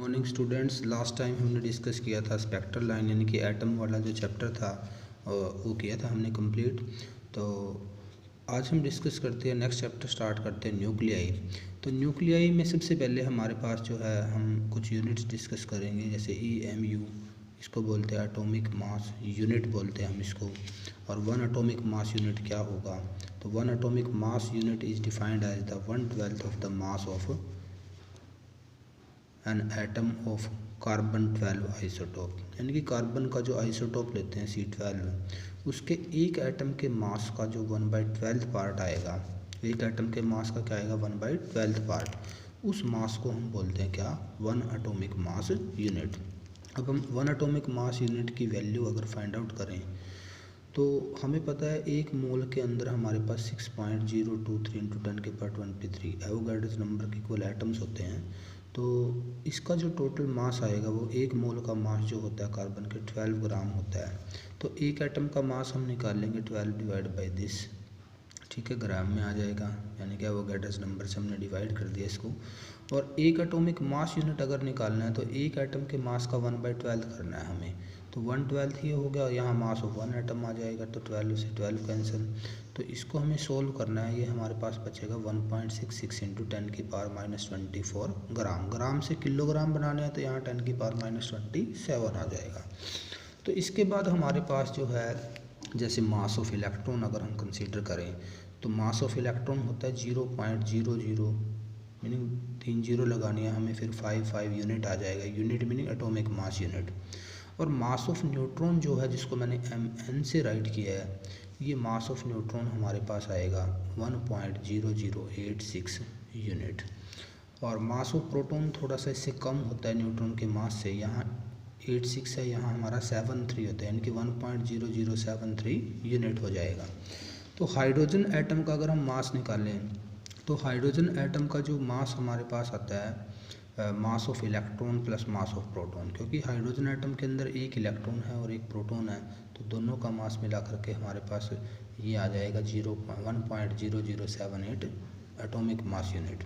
Morning students. Last time हमने discuss किया था स्पेक्ट्रल लाइन यानी कि एटम वाला जो चैप्टर था वो किया था हमने कंप्लीट। तो आज हम डिस्कस करते हैं, नेक्स्ट चैप्टर स्टार्ट करते हैं न्यूक्लियाई। तो न्यूक्लियाई में सबसे पहले हमारे पास जो है हम कुछ यूनिट्स डिस्कस करेंगे, जैसे EMU, इसको बोलते हैं एटॉमिक मास यूनिट बोलते हैं हम इसको। और वन एटॉमिक मास यूनिट क्या होगा? तो one atomic mass unit is defined as the 1/12 of the mass of an atom of carbon 12 isotope, यानी कि कार्बन का जो आइसोटोप लेते हैं C12, उसके एक एटम के मास का जो 1/12 पार्ट आएगा, एक एटम के मास का क्या आएगा 1/12 पार्ट, उस मास को हम बोलते हैं क्या? One atomic mass unit. अब हम वन एटॉमिक मास यूनिट की वैल्यू अगर फाइंड आउट करें तो हमें पता है एक मोल के अंदर हमारे पास 6.023 × 10⁻23 एवोगाड्रोस नंबर के इक्वल एटम्स होते हैं। तो इसका जो टोटल मास आएगा वो एक मोल का मास जो होता है कार्बन के 12 ग्राम होता है। तो एक एटम का मास हम निकाल लेंगे 12 डिवाइड बाई दिस, ठीक है, ग्राम में आ जाएगा, यानी कि एवोगाड्रोस नंबर से हमने डिवाइड कर दिया इसको। और एक एटॉमिक मास यूनिट अगर निकालना है तो एक एटम के मास का 1/12 करना है हमें। तो 1/12 ये हो गया, यहाँ मास ऑफ वन एटम आ जाएगा, तो 12 से 12 कैंसिल। तो इसको हमें सोल्व करना है, ये हमारे पास बचेगा 1.66 × 10⁻24 ग्राम। ग्राम से किलोग्राम बनाने हैं तो यहाँ 10⁻27 आ जाएगा। तो इसके बाद हमारे पास जो है, जैसे मास ऑफ इलेक्ट्रॉन अगर हम कंसीडर करें तो मास ऑफ इलेक्ट्रॉन होता है 0.00, मीनिंग 3 जीरो लगानी है हमें, फिर 5 यूनिट आ जाएगा, unit meaning atomic mass unit. और मास ऑफ न्यूट्रॉन जो है, जिसको मैंने MN से राइट किया है, ये मास ऑफ न्यूट्रॉन हमारे पास आएगा 1.0086 यूनिट। और मास ऑफ प्रोटॉन थोड़ा सा इससे कम होता है न्यूट्रॉन के मास से, यहाँ 86 है, यहाँ हमारा 73 होता है, यानी कि 1.0073 यूनिट हो जाएगा। तो हाइड्रोजन एटम का अगर हम मास निकालें तो हाइड्रोजन एटम का जो मास हमारे पास आता है mass of electron plus mass of proton, क्योंकि हाइड्रोजन एटम के अंदर एक इलेक्ट्रॉन है और एक प्रोटॉन है, तो दोनों का मास मिला करके हमारे पास ये आ जाएगा 1.0078 एटॉमिक मास यूनिट।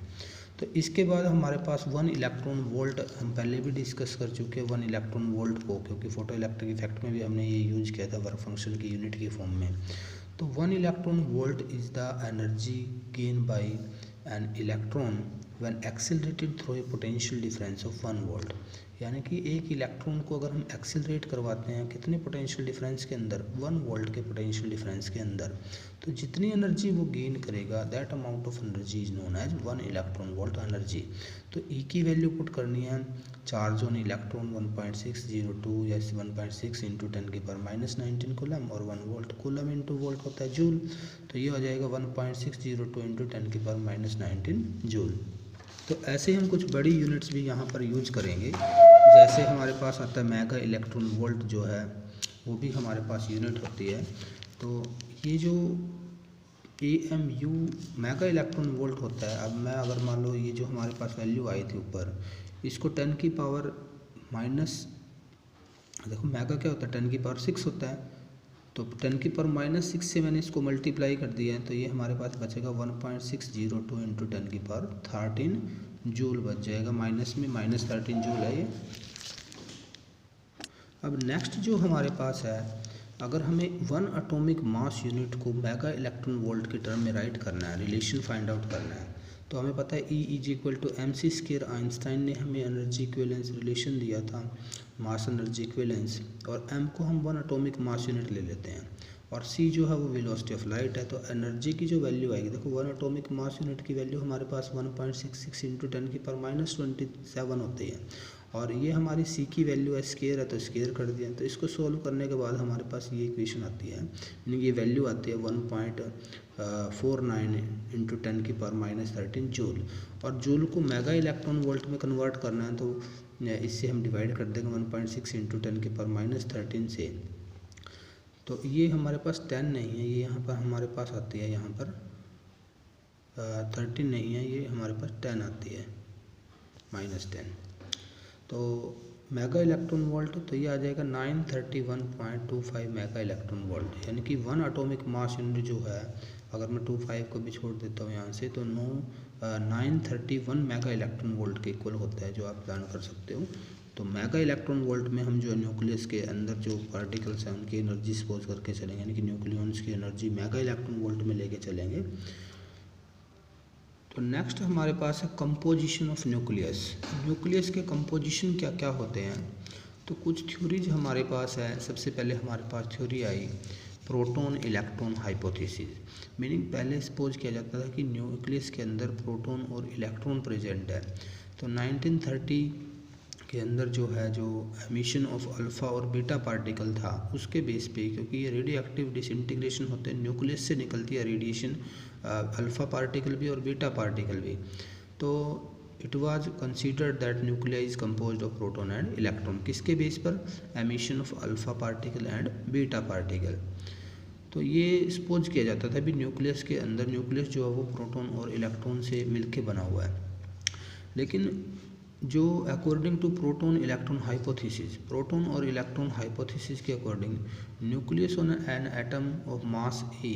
तो इसके बाद हमारे पास 1 इलेक्ट्रॉन वोल्ट, हम पहले भी डिस्कस कर चुके हैं 1 इलेक्ट्रॉन वोल्ट को, क्योंकि फोटो इलेक्ट्रिक इफेक्ट में भी हमने ये यूज किया था वर्क फंक्शन की यूनिट की फॉर्म में। तो 1 electron volt is the energy gain by an electron when accelerated through a potential difference of 1 volt, यानी कि एक इलेक्ट्रॉन को अगर हम एक्सेलरेट करवाते हैं कितने पोटेंशियल डिफरेंस के अंदर, 1 वोल्ट के पोटेंशियल डिफरेंस के अंदर, तो जितनी एनर्जी वो गेन करेगा that amount of energy is known as 1 electron volt energy. तो ई की वैल्यू पुट करनी है, चार्ज ऑन इलेक्ट्रॉन 1.602 या 1.6 × 10⁻19 कूलम, और 1 वोल्ट, कूलम इंटू वोल्ट होता है जूल, तो ये हो जाएगा 1.602 × 10⁻19 जूल। तो ऐसे हम कुछ बड़ी यूनिट्स भी यहाँ पर यूज करेंगे, जैसे हमारे पास आता है मेगा इलेक्ट्रॉन वोल्ट जो है, वो भी हमारे पास यूनिट होती है। तो ये जो AMU मेगा इलेक्ट्रॉन वोल्ट होता है, अब मैं अगर मान लो ये जो हमारे पास वैल्यू आई थी ऊपर, इसको 10 की पावर माइनस, देखो मेगा क्या होता है 10 की पावर 6 होता है, तो 10 की पावर -6 से मैंने इसको मल्टीप्लाई कर दिया है, तो ये हमारे पास बचेगा 1.602 × 10 की पावर 13 जूल बच जाएगा, माइनस में -13 जूल है ये। अब नेक्स्ट जो हमारे पास है, अगर हमें 1 एटॉमिक मास यूनिट को मेगा इलेक्ट्रॉन वोल्ट के टर्म में राइट करना है, रिलेशन फाइंड आउट करना है, तो हमें पता है E=mc²। आइंस्टाइन ने हमें एनर्जी इक्विवेलेंस रिलेशन दिया था, मास एनर्जी इक्विवेलेंस, और m को हम 1 एटॉमिक मास यूनिट ले लेते हैं, और c जो है वो वेलोसिटी ऑफ लाइट है। तो एनर्जी की जो वैल्यू आएगी, देखो 1 एटॉमिक मास यूनिट की वैल्यू हमारे पास 1.66 × 10⁻⁻27 होती है, और ये हमारी c की वैल्यू है, स्केयर है तो स्केयर कर दिया। तो इसको सोल्व करने के बाद हमारे पास ये इक्वेशन आती है, यानी ये वैल्यू आती है 1.49 × 10⁻13 जूल। और जूल को मेगा इलेक्ट्रॉन वोल्ट में कन्वर्ट करना है, तो इससे हम डिवाइड कर देंगे 1.6 × 10⁻13 से। तो ये हमारे पास 10 नहीं है, ये यहाँ पर हमारे पास आती है, यहाँ पर 13 नहीं है, ये हमारे पास 10 आती है, -10। तो मेगा इलेक्ट्रॉन वोल्ट, तो ये आ जाएगा 931.25 मेगा इलेक्ट्रॉन वोल्ट, यानी कि 1 एटॉमिक मास यूनिट जो है, अगर मैं 25 को भी छोड़ देता हूँ यहाँ से, तो 931 मेगा इलेक्ट्रॉन वोल्ट के इक्वल होता है, जो आप जान कर सकते हो। तो मेगा इलेक्ट्रॉन वोल्ट में हम जो न्यूक्लियस के अंदर जो पार्टिकल्स हैं उनकी एनर्जी सपोज करके चलेंगे, यानी कि न्यूक्लियॉन्स की एनर्जी मेगा इलेक्ट्रॉन वोल्ट में लेके चलेंगे। तो नेक्स्ट हमारे पास है कंपोजिशन ऑफ न्यूक्लियस। न्यूक्लियस के कंपोजिशन क्या क्या होते हैं, तो कुछ थ्योरीज हमारे पास है। सबसे पहले हमारे पास थ्योरी आई प्रोटॉन इलेक्ट्रॉन हाइपोथेसिस, मीनिंग पहले सपोज किया जाता था कि न्यूक्लियस के अंदर प्रोटॉन और इलेक्ट्रॉन प्रेजेंट है। तो 1930 के अंदर जो है जो एमिशन ऑफ अल्फ़ा और बीटा पार्टिकल था, उसके बेस पे, क्योंकि ये रेडियो एक्टिव डिसइंटीग्रेशन होते हैं, न्यूक्लियस से निकलती है रेडिएशन, अल्फ़ा पार्टिकल भी और बीटा पार्टिकल भी। तो it was considered that nucleus is composed of proton and electron, किसके बेस पर, emission of alpha particle and beta particle. तो ये सपोज किया जाता था भी न्यूक्लियस के अंदर, न्यूक्लियस जो है वो प्रोटॉन और इलेक्ट्रॉन से मिलके बना हुआ है। लेकिन जो according to proton electron hypothesis, proton और इलेक्ट्रॉन हाइपोथेसिस के according nucleus on an atom of mass A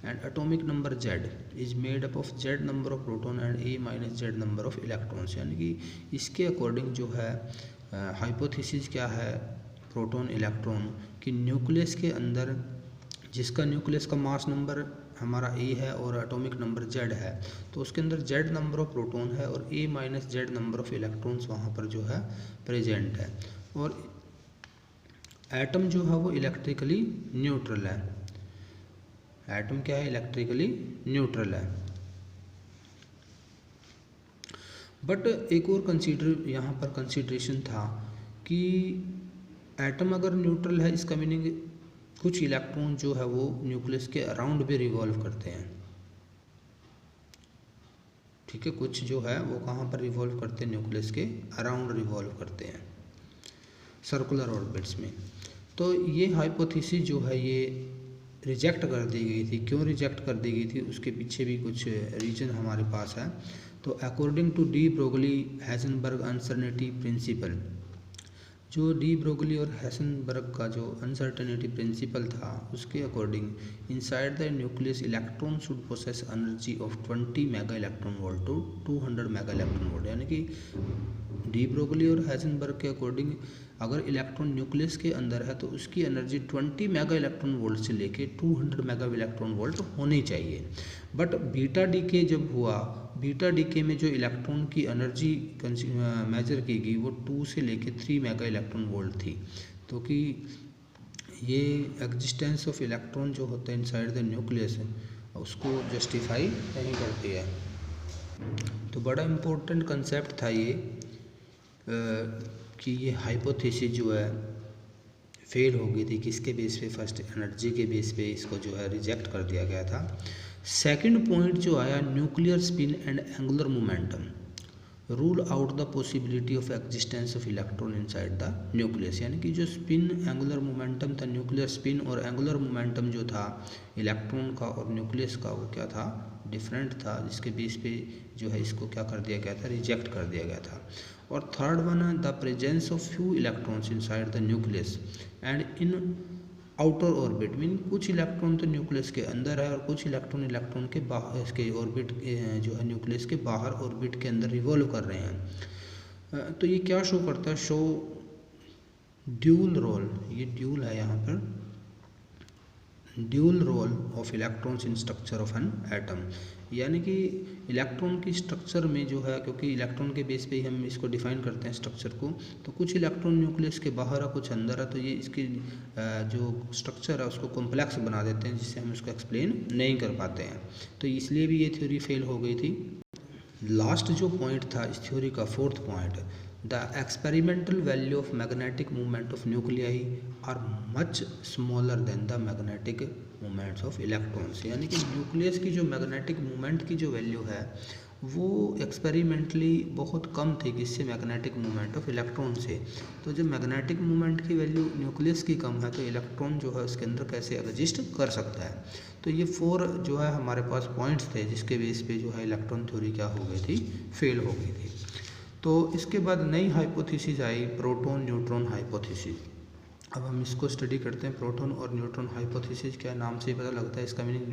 and atomic number z is made up of z number of proton and a minus z number of electrons, यानी कि इसके according जो है hypothesis क्या है proton electron कि nucleus के अंदर, जिसका न्यूक्लियस का मास नंबर हमारा a है और एटॉमिक नंबर z है, तो उसके अंदर z नंबर ऑफ प्रोटॉन है और a minus z number of electrons वहाँ पर जो है प्रेजेंट है। और एटम जो है वो इलेक्ट्रिकली न्यूट्रल है। एटम क्या है, इलेक्ट्रिकली न्यूट्रल है। बट एक और यहाँ पर कंसीडरेशन था कि एटम अगर न्यूट्रल है, इसका मीनिंग कुछ इलेक्ट्रॉन जो है वो न्यूक्लियस के अराउंड भी रिवॉल्व करते हैं। ठीक है, कुछ जो है वो कहाँ पर रिवॉल्व करते हैं, न्यूक्लियस के अराउंड रिवॉल्व करते हैं सर्कुलर ऑर्बिट्स में। तो ये हाइपोथेसिस जो है ये रिजेक्ट कर दी गई थी। क्यों रिजेक्ट कर दी गई थी, उसके पीछे भी कुछ रीजन हमारे पास है। तो according to de Broglie Heisenberg uncertainty principle, जो डी ब्रोगली और हैजनबर्ग का जो अनसर्टेनिटी प्रिंसिपल था, उसके according inside the nucleus electron should possess energy of 20 mega electron volt to 200 mega electron volt, यानी कि डी ब्रोगली और हैजनबर्ग के अकॉर्डिंग अगर इलेक्ट्रॉन न्यूक्लियस के अंदर है तो उसकी एनर्जी 20 मेगा इलेक्ट्रॉन वोल्ट से लेके 200 मेगा इलेक्ट्रॉन वोल्ट होनी चाहिए। बट बीटा डीके जब हुआ, बीटा डीके में जो इलेक्ट्रॉन की एनर्जी मेजर की गई वो 2 से लेके 3 मेगा इलेक्ट्रॉन वोल्ट थी। तो कि ये एग्जिस्टेंस ऑफ इलेक्ट्रॉन जो होते हैं इनसाइड द न्यूक्लियस उसको जस्टिफाई नहीं करती है। तो बड़ा इम्पोर्टेंट कंसेप्ट था ये कि ये हाइपोथेसिस जो है फेल हो गई थी। किसके बेस पे, फर्स्ट एनर्जी के बेस पे इसको जो है रिजेक्ट कर दिया गया था। सेकंड पॉइंट जो आया nuclear spin and angular momentum rule out the possibility of existence of electron inside the nucleus, यानी कि जो स्पिन एंगुलर मोमेंटम था, न्यूक्लियर स्पिन और एंगुलर मोमेंटम जो था इलेक्ट्रॉन का और न्यूक्लियस का, वो क्या था, डिफरेंट था, जिसके बेस पे जो है इसको क्या कर दिया गया था, रिजेक्ट कर दिया गया था। और थर्ड वन है the presence of few electrons inside the nucleus and in outer orbit, mean कुछ इलेक्ट्रॉन तो न्यूक्लियस के अंदर है और कुछ इलेक्ट्रॉन के बाहर, इसके ऑर्बिट जो है न्यूक्लियस के बाहर ऑर्बिट के अंदर रिवॉल्व कर रहे हैं। तो ये क्या शो करता है, शो ड्यूल रोल, ये ड्यूल है यहाँ पर, dual role of electrons in structure of an atom, यानी कि इलेक्ट्रॉन की स्ट्रक्चर में जो है, क्योंकि इलेक्ट्रॉन के बेस पे ही हम इसको डिफाइन करते हैं स्ट्रक्चर को, तो कुछ इलेक्ट्रॉन न्यूक्लियस के बाहर है, कुछ अंदर है, तो ये इसकी जो स्ट्रक्चर है उसको कॉम्प्लेक्स बना देते हैं, जिससे हम उसको एक्सप्लेन नहीं कर पाते हैं। तो इसलिए भी ये थ्योरी फेल हो गई थी। लास्ट जो पॉइंट था इस थ्योरी का, fourth point, the experimental value of magnetic movement of nuclei are much smaller than the magnetic movements of electrons, यानी कि न्यूक्लियस की जो मैग्नेटिक मूवमेंट की जो वैल्यू है वो एक्सपेरिमेंटली बहुत कम थी, किससे, मैग्नेटिक मूवमेंट ऑफ इलेक्ट्रॉन से। तो जब मैग्नेटिक मूवमेंट की वैल्यू न्यूक्लियस की कम है तो इलेक्ट्रॉन जो है उसके अंदर कैसे एग्जिस्ट कर सकता है। तो ये 4 जो है हमारे पास पॉइंट्स थे जिसके बेस पे जो है इलेक्ट्रॉन थ्योरी क्या हो गई थी, फेल हो गई थी। तो इसके बाद नई हाइपोथेसिस आई, प्रोटॉन न्यूट्रॉन हाइपोथेसिस। अब हम इसको स्टडी करते हैं, प्रोटॉन और न्यूट्रॉन हाइपोथेसिस। क्या नाम से ही पता लगता है, इसका मीनिंग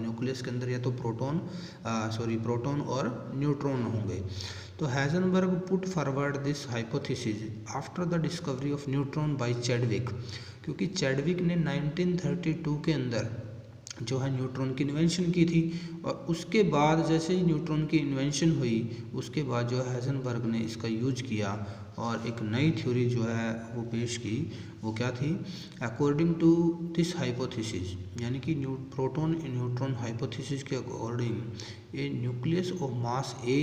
न्यूक्लियस के अंदर या तो प्रोटॉन और न्यूट्रॉन होंगे। तो Heisenberg put forward this hypothesis after the discovery of neutron by Chadwick, क्योंकि चैडविक ने 1932 के अंदर जो है न्यूट्रॉन की इन्वेंशन की थी, और उसके बाद जैसे ही न्यूट्रॉन की इन्वेंशन हुई उसके बाद जो है हाइजेनबर्ग ने इसका यूज किया और एक नई थ्योरी जो है वो पेश की। वो क्या थी? अकॉर्डिंग टू दिस हाइपोथेसिस, यानी कि प्रोटॉन न्यूट्रॉन हाइपोथेसिस के according a nucleus of mass A,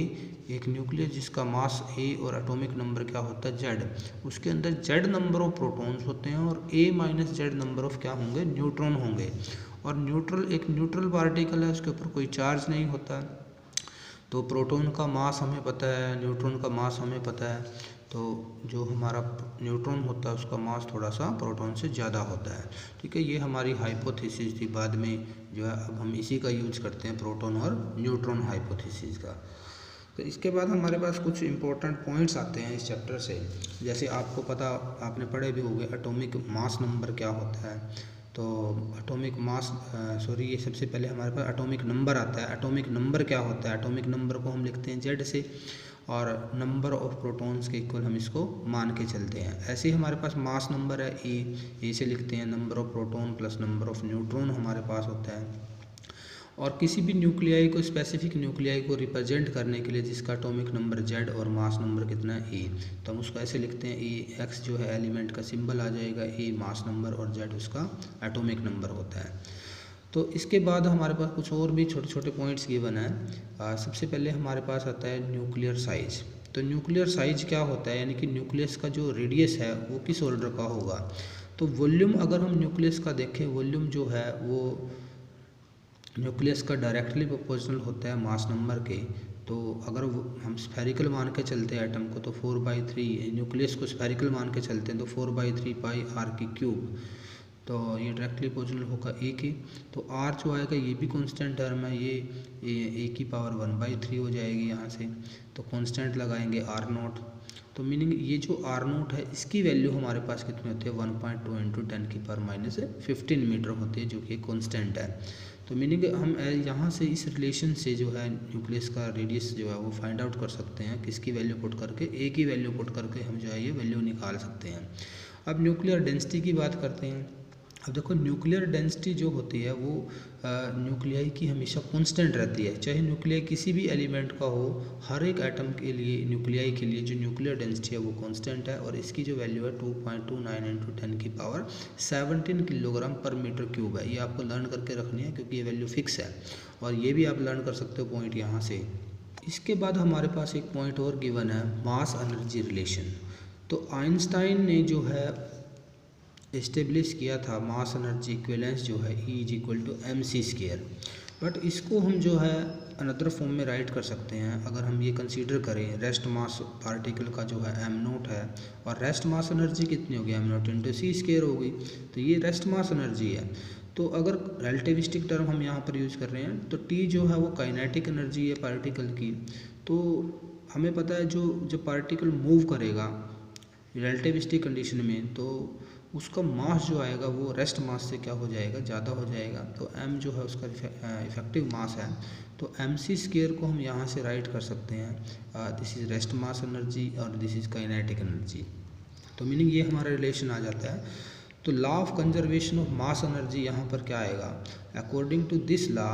एक न्यूक्लियस जिसका मास ए और एटॉमिक नंबर क्या होता है जेड, उसके अंदर जेड नंबर ऑफ प्रोटॉन्स होते हैं और ए माइनस जेड नंबर ऑफ क्या होंगे? न्यूट्रॉन होंगे। और न्यूट्रल एक न्यूट्रल पार्टिकल है, उसके ऊपर कोई चार्ज नहीं होता। तो प्रोटॉन का मास हमें पता है, न्यूट्रॉन का मास हमें पता है, तो जो हमारा न्यूट्रॉन होता है उसका मास थोड़ा सा प्रोटॉन से ज़्यादा होता है। ठीक है, ये हमारी हाइपोथेसिस थी। बाद में जो है अब हम इसी का यूज करते हैं, प्रोटॉन और न्यूट्रॉन हाइपोथेसिस का। तो इसके बाद हमारे पास कुछ इंपॉर्टेंट पॉइंट्स आते हैं इस चैप्टर से। जैसे आपको पता, आपने पढ़े भी होंगे, एटॉमिक मास नंबर क्या होता है। तो एटॉमिक मास ये सबसे पहले हमारे पास एटॉमिक नंबर आता है। एटॉमिक नंबर क्या होता है? एटॉमिक नंबर को हम लिखते हैं जेड से, और नंबर ऑफ प्रोटॉन्स के इक्वल हम इसको मान के चलते हैं। ऐसे ही हमारे पास मास नंबर है ए से लिखते हैं number of proton plus number of neutron हमारे पास होता है। और किसी भी न्यूक्लियाई को, स्पेसिफिक न्यूक्लियाई को रिप्रेजेंट करने के लिए जिसका एटॉमिक नंबर जेड और मास नंबर कितना है ए, तो हम उसको ऐसे लिखते हैं ए, एक्स जो है एलिमेंट का सिंबल आ जाएगा, ए मास नंबर और जेड उसका एटॉमिक नंबर होता है। तो इसके बाद हमारे पास कुछ और भी छोटे छोटे पॉइंट्स गिवन है। सबसे पहले हमारे पास आता है न्यूक्लियर साइज। तो न्यूक्लियर साइज क्या होता है, यानी कि न्यूक्लियस का जो रेडियस है वो किस ऑर्डर का होगा। तो वॉल्यूम अगर हम न्यूक्लियस का देखें, वॉल्यूम जो है वो न्यूक्लियस का डायरेक्टली प्रोपोर्शनल होता है मास नंबर के। तो अगर हम स्फेरिकल मान के चलते हैं एटम को, तो 4/3, न्यूक्लियस को स्फेरिकल मान के चलते हैं तो 4/3 पाई आर की क्यूब, तो ये डायरेक्टली प्रोपोर्शनल होगा ए के। तो आर जो आएगा ये भी कांस्टेंट टर्म है, ये ए की पावर 1/3 हो जाएगी यहाँ से। तो कांस्टेंट लगाएंगे आर नोट, तो मीनिंग ये जो आर नोट है इसकी वैल्यू हमारे पास कितनी होती है? 1.2 × 10⁻⁻15 मीटर होती है, जो कि कांस्टेंट है। तो मीनिंग हम यहाँ से इस रिलेशन से जो है न्यूक्लियस का रेडियस जो है वो फाइंड आउट कर सकते हैं, किसकी वैल्यू पुट करके? ए की वैल्यू पुट करके हम जो है ये वैल्यू निकाल सकते हैं। अब न्यूक्लियर डेंसिटी की बात करते हैं। अब देखो, न्यूक्लियर डेंसिटी जो होती है वो न्यूक्लियाई की हमेशा कांस्टेंट रहती है, चाहे न्यूक्लियाई किसी भी एलिमेंट का हो। हर एक एटम के लिए, न्यूक्लियाई के लिए जो न्यूक्लियर डेंसिटी है वो कांस्टेंट है, और इसकी जो वैल्यू है 2.29 × 10⁻17 किलोग्राम पर मीटर क्यूब है। ये आपको लर्न करके रखनी है क्योंकि ये वैल्यू फिक्स है, और ये भी आप लर्न कर सकते हो पॉइंट यहाँ से। इसके बाद हमारे पास एक पॉइंट और गिवन है, मास एनर्जी रिलेशन। तो आइंस्टाइन ने जो है इस्टेब्लिश किया था मास एनर्जी इक्विवेलेंस जो है E = mc²। बट इसको हम जो है अनदर फॉर्म में राइट कर सकते हैं। अगर हम ये कंसीडर करें, रेस्ट मास पार्टिकल का जो है m0 है, और रेस्ट मास एनर्जी कितनी होगी? m0 × c² होगी। तो ये रेस्ट मास एनर्जी है। तो अगर रिलेटिविस्टिक टर्म हम यहाँ पर यूज़ कर रहे हैं, तो T जो है वो काइनेटिक एनर्जी है पार्टिकल की। तो हमें पता है जब पार्टिकल मूव करेगा रिलेटिविस्टिक कंडीशन में, तो उसका मास जो आएगा वो रेस्ट मास से क्या हो जाएगा? ज़्यादा हो जाएगा। तो m जो है उसका इफेक्टिव मास है, तो mc² को हम यहाँ से राइट कर सकते हैं, this is rest mass energy और दिस इज़ काइनेटिक एनर्जी। तो मीनिंग ये हमारा रिलेशन आ जाता है। तो law of conservation of mass energy यहाँ पर क्या आएगा? According to this law,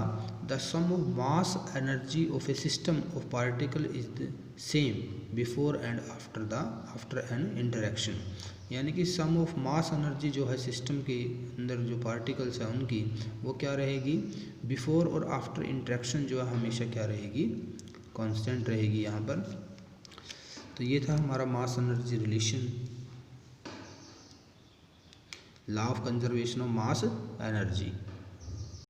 the sum of mass energy of a system of particle is the same before and after an interaction. यानी कि सम ऑफ मास एनर्जी जो है system के अंदर जो पार्टिकल्स हैं उनकी, वो क्या रहेगी? बिफोर और आफ्टर इंटरेक्शन जो है हमेशा क्या रहेगी? कांस्टेंट रहेगी यहाँ पर। तो ये था हमारा mass energy relation, law of conservation of mass energy.